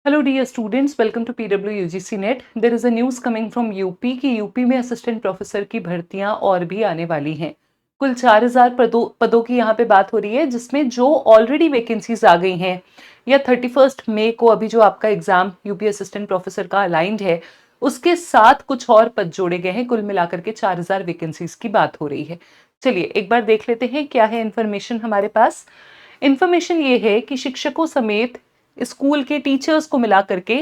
Hello dear students, welcome to PWUGC NET. There is a news coming from UP कि UP में assistant professor की भर्तियां और भी आने वाली हैं। कुल 4000 पदों की यहाँ पे बात हो रही है, जिसमें जो ऑलरेडी वैकेंसीज आ गई हैं या 31 मई को अभी जो आपका एग्जाम यूपी असिस्टेंट प्रोफेसर का अलाइंड है, उसके साथ कुछ और पद जोड़े गए हैं। कुल मिलाकर के 4000 वैकेंसीज की बात हो रही है। चलिए एक बार देख लेते हैं क्या है इन्फॉर्मेशन हमारे पास। इन्फॉर्मेशन ये है कि शिक्षकों समेत स्कूल के टीचर्स को मिला करके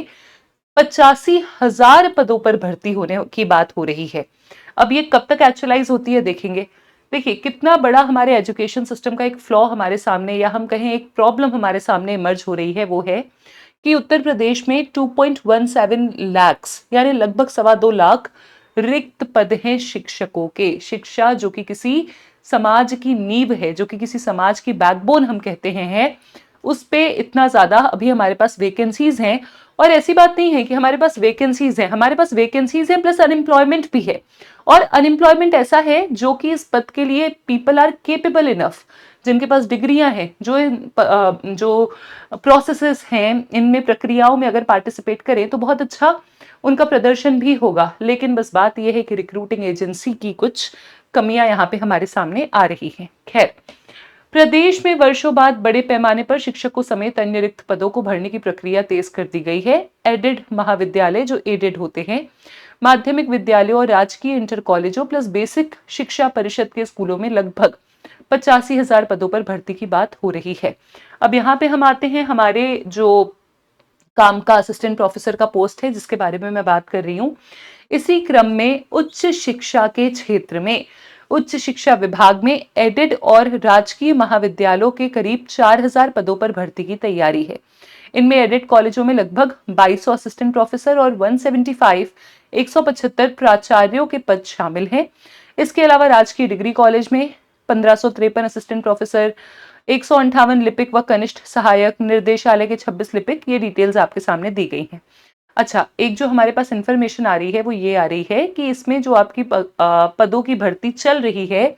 85,000 पदों पर भर्ती होने की बात हो रही है। अब ये कब तक एक्चुअलाइज होती है देखेंगे। देखिए कितना बड़ा हमारे एजुकेशन सिस्टम का एक फ्लॉ हमारे सामने, या हम कहें एक प्रॉब्लम हमारे सामने इमर्ज हो रही है, वो है कि उत्तर प्रदेश में 2.17 लाख यानी लगभग 2.25 लाख रिक्त पद हैं शिक्षकों के। शिक्षा जो कि किसी समाज की नींव है, जो कि किसी समाज की बैकबोन हम कहते हैं, उस पे इतना ज्यादा अभी हमारे पास वैकेंसीज हैं। और ऐसी बात नहीं है कि हमारे पास वैकेंसीज हैं, हमारे पास वैकेंसीज हैं प्लस अनएम्प्लॉयमेंट भी है। और अनएम्प्लॉयमेंट ऐसा है जो कि इस पद के लिए पीपल आर केपेबल इनफ, जिनके पास डिग्रियां हैं, जो प्रोसेसेस हैं, इनमें प्रक्रियाओं में अगर पार्टिसिपेट करें तो बहुत अच्छा उनका प्रदर्शन भी होगा। लेकिन बस बात यह है कि रिक्रूटिंग एजेंसी की कुछ कमियां यहाँ पे हमारे सामने आ रही हैं। खैर, प्रदेश में वर्षों बाद बड़े पैमाने पर शिक्षकों समेत अन्य रिक्त पदों को भरने की प्रक्रिया तेज कर दी गई है। एडेड महाविद्यालय जो एडेड होते हैं, माध्यमिक विद्यालयों और राजकीय इंटर कॉलेजों प्लस बेसिक शिक्षा परिषद के स्कूलों में लगभग 85,000 पदों पर भर्ती की बात हो रही है। अब यहाँ पे हम आते हैं हमारे जो काम का असिस्टेंट प्रोफेसर का पोस्ट है जिसके बारे में मैं बात कर रही हूँ। इसी क्रम में उच्च शिक्षा के क्षेत्र में उच्च शिक्षा विभाग में एडेड और राजकीय महाविद्यालयों के करीब 4000 पदों पर भर्ती की तैयारी है। इनमें एडेड कॉलेजों में लगभग 2200 असिस्टेंट प्रोफेसर और 175 प्राचार्यों के पद शामिल हैं। इसके अलावा राजकीय डिग्री कॉलेज में 1553 असिस्टेंट प्रोफेसर, 158 लिपिक व कनिष्ठ सहायक, निर्देशालय के 26 लिपिक, ये डिटेल्स आपके सामने दी गई हैं। अच्छा, एक जो हमारे पास इंफॉर्मेशन आ रही है वो ये आ रही है कि इसमें जो आपकी पदों की भर्ती चल रही है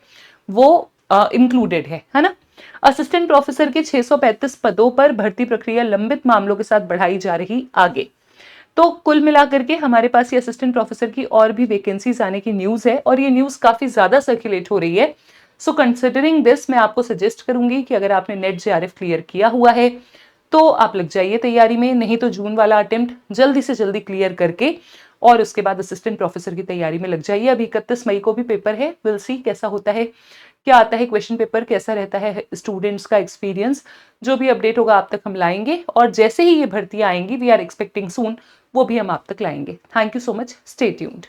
वो इंक्लूडेड है ना। असिस्टेंट प्रोफेसर के 635 पदों पर भर्ती प्रक्रिया लंबित मामलों के साथ बढ़ाई जा रही आगे। तो कुल मिलाकर के हमारे पास ये असिस्टेंट प्रोफेसर की और भी वैकेंसीज आने की न्यूज है, और ये न्यूज काफी ज्यादा सर्कुलेट हो रही है। सो कंसिडरिंग दिस, मैं आपको सजेस्ट करूंगी कि अगर आपने नेट जेआरएफ क्लियर किया हुआ है तो आप लग जाइए तैयारी में, नहीं तो जून वाला अटेम्प्ट जल्दी से जल्दी क्लियर करके और उसके बाद असिस्टेंट प्रोफेसर की तैयारी में लग जाइए। अभी 31 मई को भी पेपर है, विल सी कैसा होता है, क्या आता है क्वेश्चन पेपर, कैसा रहता है स्टूडेंट्स का एक्सपीरियंस। जो भी अपडेट होगा आप तक हम लाएंगे, और जैसे ही ये भर्तियां आएंगी, वी आर एक्सपेक्टिंग सून, वो भी हम आप तक लाएंगे। Thank you so much, stay tuned.